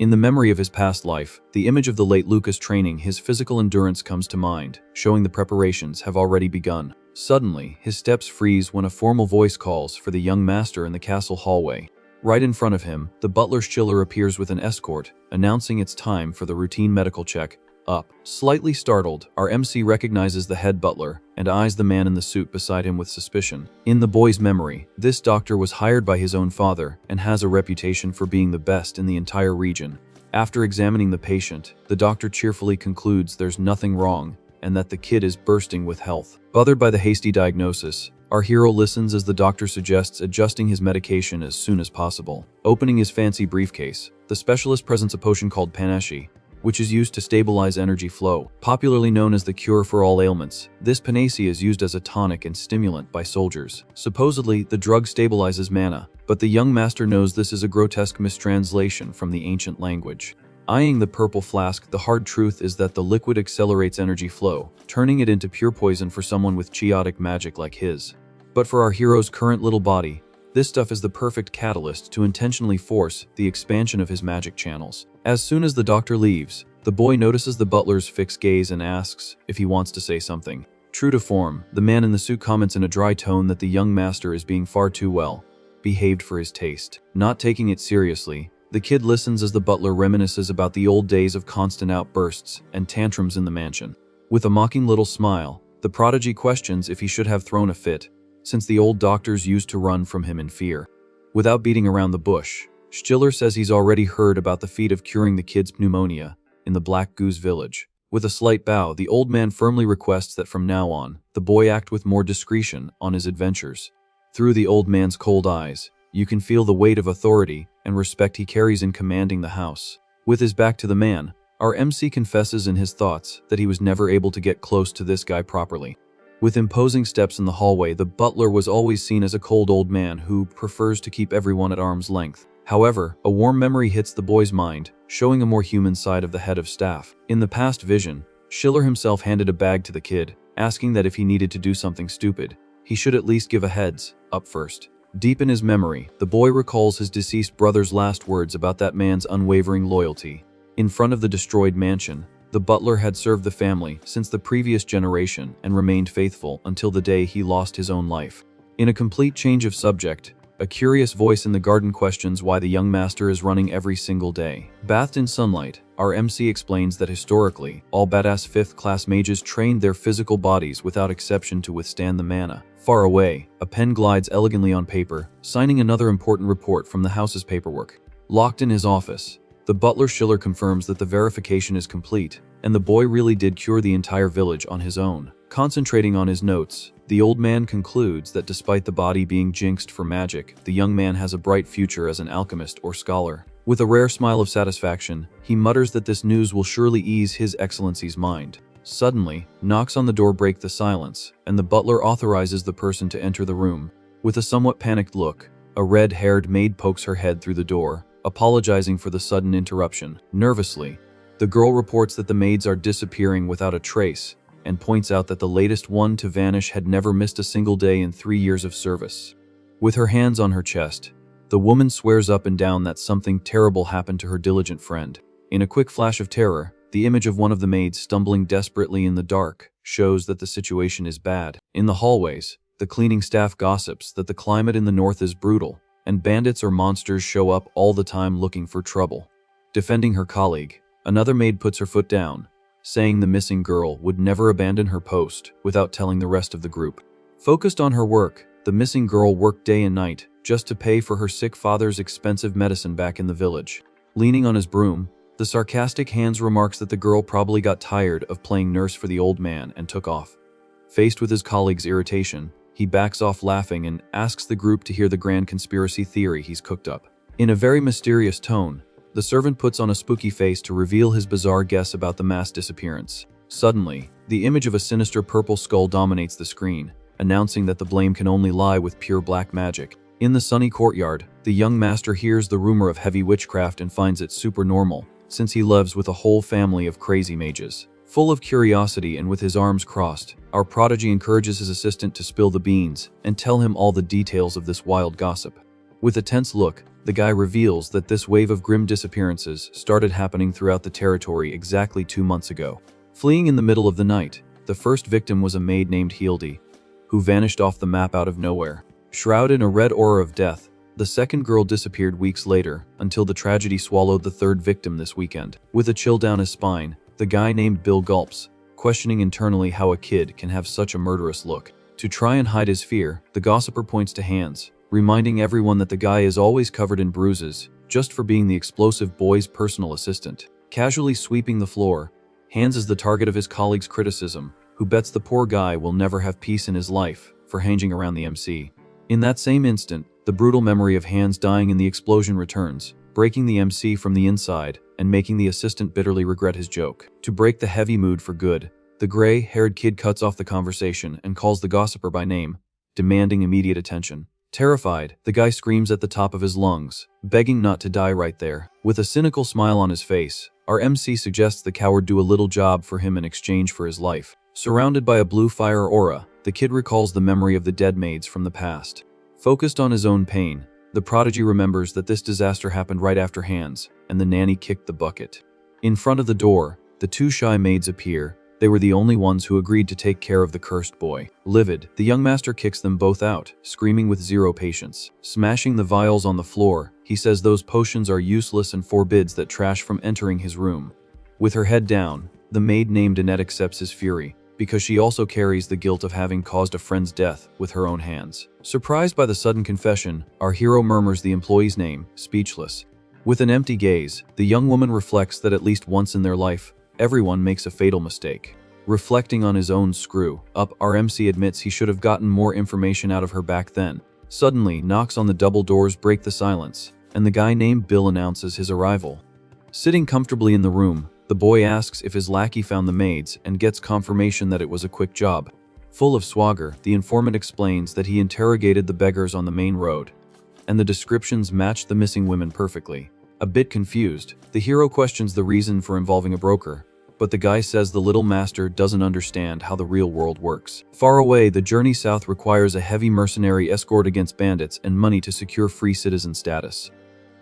In the memory of his past life, the image of the late Lucas training his physical endurance comes to mind, showing the preparations have already begun. Suddenly, his steps freeze when a formal voice calls for the young master in the castle hallway. Right in front of him, the butler's chiller appears with an escort, announcing it's time for the routine medical check. Up. Slightly startled, our MC recognizes the head butler and eyes the man in the suit beside him with suspicion. In the boy's memory, this doctor was hired by his own father and has a reputation for being the best in the entire region. After examining the patient, the doctor cheerfully concludes there's nothing wrong and that the kid is bursting with health. Bothered by the hasty diagnosis, our hero listens as the doctor suggests adjusting his medication as soon as possible. Opening his fancy briefcase, the specialist presents a potion called panache, which is used to stabilize energy flow. Popularly known as the cure for all ailments, this panacea is used as a tonic and stimulant by soldiers. Supposedly, the drug stabilizes mana, but the young master knows this is a grotesque mistranslation from the ancient language. Eyeing the purple flask, the hard truth is that the liquid accelerates energy flow, turning it into pure poison for someone with chaotic magic like his. But for our hero's current little body, this stuff is the perfect catalyst to intentionally force the expansion of his magic channels. As soon as the doctor leaves, the boy notices the butler's fixed gaze and asks if he wants to say something. True to form, the man in the suit comments in a dry tone that the young master is being far too well behaved for his taste. Not taking it seriously, the kid listens as the butler reminisces about the old days of constant outbursts and tantrums in the mansion. With a mocking little smile, the prodigy questions if he should have thrown a fit, since the old doctors used to run from him in fear. Without beating around the bush, Stiller says he's already heard about the feat of curing the kid's pneumonia in the Black Goose village. With a slight bow, the old man firmly requests that from now on, the boy act with more discretion on his adventures. Through the old man's cold eyes, you can feel the weight of authority and respect he carries in commanding the house. With his back to the man, our MC confesses in his thoughts that he was never able to get close to this guy properly. With imposing steps in the hallway, the butler was always seen as a cold old man who prefers to keep everyone at arm's length. However, a warm memory hits the boy's mind, showing a more human side of the head of staff. In the past vision, Schiller himself handed a bag to the kid, asking that if he needed to do something stupid, he should at least give a heads up first. Deep in his memory, the boy recalls his deceased brother's last words about that man's unwavering loyalty. In front of the destroyed mansion, the butler had served the family since the previous generation and remained faithful until the day he lost his own life. In a complete change of subject, a curious voice in the garden questions why the young master is running every single day. Bathed in sunlight, our MC explains that historically, all badass 5th-class mages trained their physical bodies without exception to withstand the mana. Far away, a pen glides elegantly on paper, signing another important report from the house's paperwork. Locked in his office, the butler Schiller confirms that the verification is complete, and the boy really did cure the entire village on his own. Concentrating on his notes, the old man concludes that despite the body being jinxed for magic, the young man has a bright future as an alchemist or scholar. With a rare smile of satisfaction, he mutters that this news will surely ease His Excellency's mind. Suddenly, knocks on the door break the silence, and the butler authorizes the person to enter the room. With a somewhat panicked look, a red-haired maid pokes her head through the door, apologizing for the sudden interruption. Nervously, the girl reports that the maids are disappearing without a trace, and points out that the latest one to vanish had never missed a single day in 3 years of service. With her hands on her chest, the woman swears up and down that something terrible happened to her diligent friend. In a quick flash of terror, the image of one of the maids stumbling desperately in the dark shows that the situation is bad. In the hallways, the cleaning staff gossips that the climate in the north is brutal, and bandits or monsters show up all the time looking for trouble. Defending her colleague, another maid puts her foot down, saying the missing girl would never abandon her post without telling the rest of the group. Focused on her work, the missing girl worked day and night just to pay for her sick father's expensive medicine back in the village. Leaning on his broom, the sarcastic Hans remarks that the girl probably got tired of playing nurse for the old man and took off. Faced with his colleague's irritation, he backs off laughing and asks the group to hear the grand conspiracy theory he's cooked up. In a very mysterious tone, the servant puts on a spooky face to reveal his bizarre guess about the mass disappearance. Suddenly, the image of a sinister purple skull dominates the screen, announcing that the blame can only lie with pure black magic. In the sunny courtyard, the young master hears the rumor of heavy witchcraft and finds it super normal, since he lives with a whole family of crazy mages. Full of curiosity and with his arms crossed, our prodigy encourages his assistant to spill the beans and tell him all the details of this wild gossip. With a tense look, the guy reveals that this wave of grim disappearances started happening throughout the territory exactly 2 months ago. Fleeing in the middle of the night, the first victim was a maid named Hildy, who vanished off the map out of nowhere. Shrouded in a red aura of death, the second girl disappeared weeks later, until the tragedy swallowed the third victim this weekend. With a chill down his spine, the guy named Bill gulps, questioning internally how a kid can have such a murderous look. To try and hide his fear, the gossiper points to Hans, reminding everyone that the guy is always covered in bruises, just for being the explosive boy's personal assistant. Casually sweeping the floor, Hans is the target of his colleague's criticism, who bets the poor guy will never have peace in his life for hanging around the MC. In that same instant, the brutal memory of Hans dying in the explosion returns, breaking the MC from the inside and making the assistant bitterly regret his joke. To break the heavy mood for good, the gray-haired kid cuts off the conversation and calls the gossiper by name, demanding immediate attention. Terrified, the guy screams at the top of his lungs, begging not to die right there. With a cynical smile on his face, our MC suggests the coward do a little job for him in exchange for his life. Surrounded by a blue fire aura, the kid recalls the memory of the dead maids from the past. Focused on his own pain, the prodigy remembers that this disaster happened right after Hans, and the nanny kicked the bucket. In front of the door, the two shy maids appear. They were the only ones who agreed to take care of the cursed boy. Livid, the young master kicks them both out, screaming with zero patience. Smashing the vials on the floor, he says those potions are useless and forbids that trash from entering his room. With her head down, the maid named Annette accepts his fury, because she also carries the guilt of having caused a friend's death with her own hands. Surprised by the sudden confession, our hero murmurs the employee's name, speechless. With an empty gaze, the young woman reflects that at least once in their life, everyone makes a fatal mistake. Reflecting on his own screw-up, our MC admits he should have gotten more information out of her back then. Suddenly, knocks on the double doors break the silence, and the guy named Bill announces his arrival. Sitting comfortably in the room, the boy asks if his lackey found the maids and gets confirmation that it was a quick job. Full of swagger, the informant explains that he interrogated the beggars on the main road, and the descriptions matched the missing women perfectly. A bit confused, the hero questions the reason for involving a broker, but the guy says the little master doesn't understand how the real world works. Far away, the journey south requires a heavy mercenary escort against bandits and money to secure free citizen status.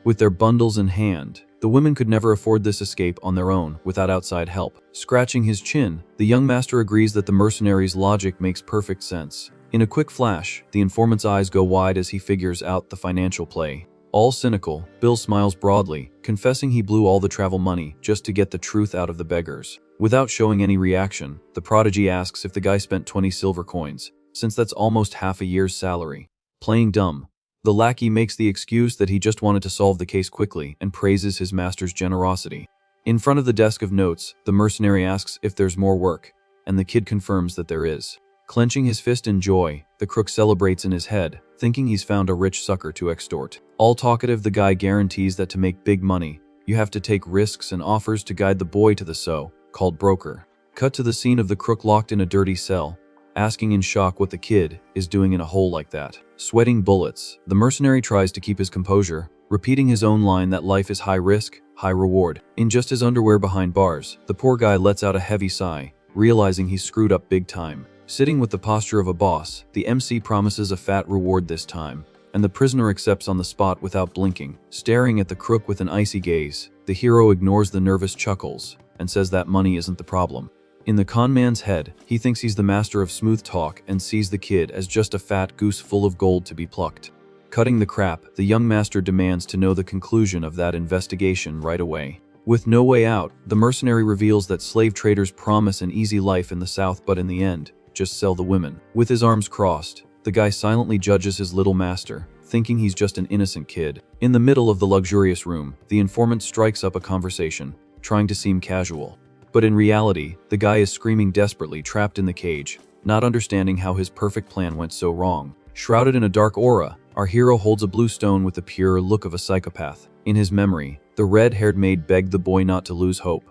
With their bundles in hand, the women could never afford this escape on their own without outside help. Scratching his chin, the young master agrees that the mercenary's logic makes perfect sense. In a quick flash, the informant's eyes go wide as he figures out the financial play. All cynical, Bill smiles broadly, confessing he blew all the travel money just to get the truth out of the beggars. Without showing any reaction, the prodigy asks if the guy spent 20 silver coins, since that's almost half a year's salary. Playing dumb, the lackey makes the excuse that he just wanted to solve the case quickly and praises his master's generosity. In front of the desk of notes, the mercenary asks if there's more work, and the kid confirms that there is. Clenching his fist in joy, the crook celebrates in his head, thinking he's found a rich sucker to extort. All talkative, the guy guarantees that to make big money, you have to take risks and offers to guide the boy to the so-called broker. Cut to the scene of the crook locked in a dirty cell, asking in shock what the kid is doing in a hole like that. Sweating bullets, the mercenary tries to keep his composure, repeating his own line that life is high risk, high reward. In just his underwear behind bars, the poor guy lets out a heavy sigh, realizing he's screwed up big time. Sitting with the posture of a boss, the MC promises a fat reward this time, and the prisoner accepts on the spot without blinking. Staring at the crook with an icy gaze, the hero ignores the nervous chuckles and says that money isn't the problem. In the con man's head, he thinks he's the master of smooth talk and sees the kid as just a fat goose full of gold to be plucked. Cutting the crap, the young master demands to know the conclusion of that investigation right away. With no way out, the mercenary reveals that slave traders promise an easy life in the South, but in the end, just sell the women. With his arms crossed, the guy silently judges his little master, thinking he's just an innocent kid. In the middle of the luxurious room, the informant strikes up a conversation, trying to seem casual. But in reality, the guy is screaming desperately, trapped in the cage, not understanding how his perfect plan went so wrong. Shrouded in a dark aura, our hero holds a blue stone with the pure look of a psychopath. In his memory, the red-haired maid begged the boy not to lose hope,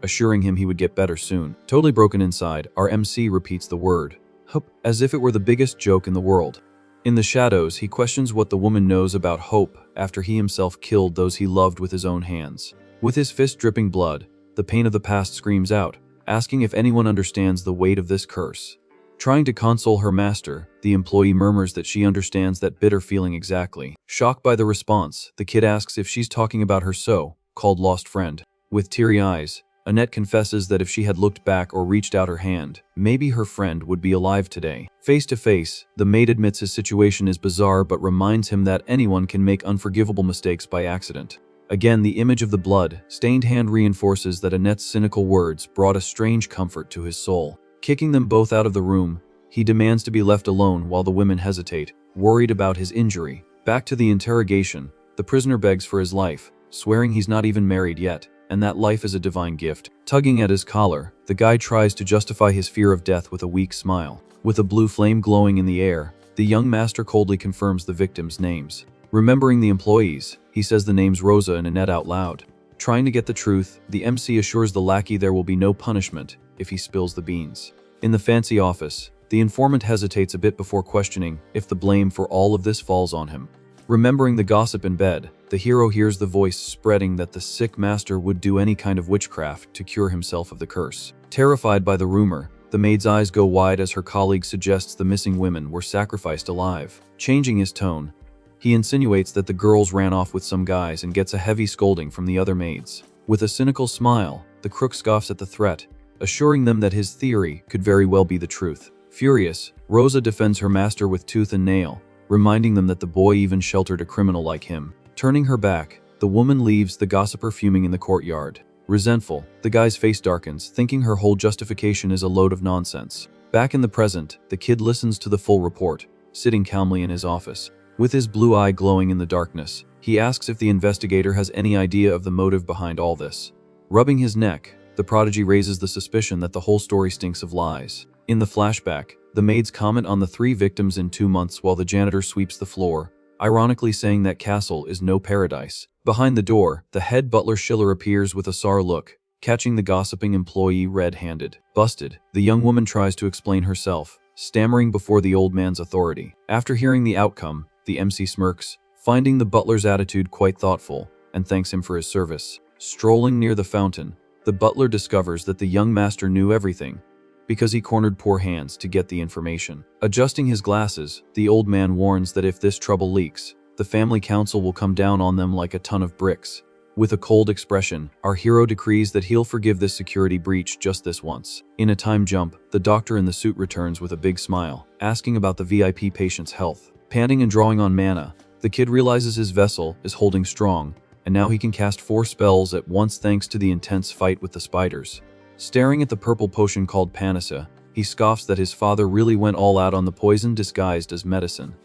assuring him he would get better soon. Totally broken inside, our MC repeats the word, hope, as if it were the biggest joke in the world. In the shadows, he questions what the woman knows about hope after he himself killed those he loved with his own hands. With his fist dripping blood, the pain of the past screams out, asking if anyone understands the weight of this curse. Trying to console her master, the employee murmurs that she understands that bitter feeling exactly. Shocked by the response, the kid asks if she's talking about her so-called lost friend. With teary eyes, Annette confesses that if she had looked back or reached out her hand, maybe her friend would be alive today. Face to face, the maid admits his situation is bizarre but reminds him that anyone can make unforgivable mistakes by accident. Again, the image of the blood-stained hand reinforces that Annette's cynical words brought a strange comfort to his soul. Kicking them both out of the room, he demands to be left alone while the women hesitate, worried about his injury. Back to the interrogation, the prisoner begs for his life, swearing he's not even married yet, and that life is a divine gift. Tugging at his collar, the guy tries to justify his fear of death with a weak smile. With a blue flame glowing in the air, the young master coldly confirms the victims' names. Remembering the employees, He says the names Rosa and Annette out loud. Trying to get the truth, the MC assures the lackey there will be no punishment if he spills the beans. In the fancy office, the informant hesitates a bit before questioning if the blame for all of this falls on him. Remembering the gossip in bed, the hero hears the voice spreading that the sick master would do any kind of witchcraft to cure himself of the curse. Terrified by the rumor, the maid's eyes go wide as her colleague suggests the missing women were sacrificed alive. Changing his tone, he insinuates that the girls ran off with some guys and gets a heavy scolding from the other maids. With a cynical smile, the crook scoffs at the threat, assuring them that his theory could very well be the truth. Furious, Rosa defends her master with tooth and nail, reminding them that the boy even sheltered a criminal like him. Turning her back, the woman leaves the gossiper fuming in the courtyard. Resentful, the guy's face darkens, thinking her whole justification is a load of nonsense. Back in the present, the kid listens to the full report, sitting calmly in his office. With his blue eye glowing in the darkness, he asks if the investigator has any idea of the motive behind all this. Rubbing his neck, the prodigy raises the suspicion that the whole story stinks of lies. In the flashback, the maids comment on the 3 victims in 2 months while the janitor sweeps the floor, ironically saying that castle is no paradise. Behind the door, the head butler Schiller appears with a sour look, catching the gossiping employee red-handed. Busted, the young woman tries to explain herself, stammering before the old man's authority. After hearing the outcome, the MC smirks, finding the butler's attitude quite thoughtful, and thanks him for his service. Strolling near the fountain, the butler discovers that the young master knew everything, because he cornered poor hands to get the information. Adjusting his glasses, the old man warns that if this trouble leaks, the family council will come down on them like a ton of bricks. With a cold expression, our hero decrees that he'll forgive this security breach just this once. In a time jump, the doctor in the suit returns with a big smile, asking about the VIP patient's health. Panting and drawing on mana, the kid realizes his vessel is holding strong, and now he can cast 4 spells at once thanks to the intense fight with the spiders. Staring at the purple potion called Panacea, he scoffs that his father really went all out on the poison disguised as medicine.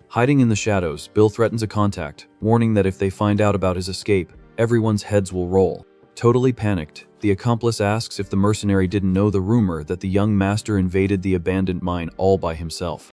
Hiding in the shadows, Bill threatens a contact, warning that if they find out about his escape, everyone's heads will roll. Totally panicked, the accomplice asks if the mercenary didn't know the rumor that the young master invaded the abandoned mine all by himself.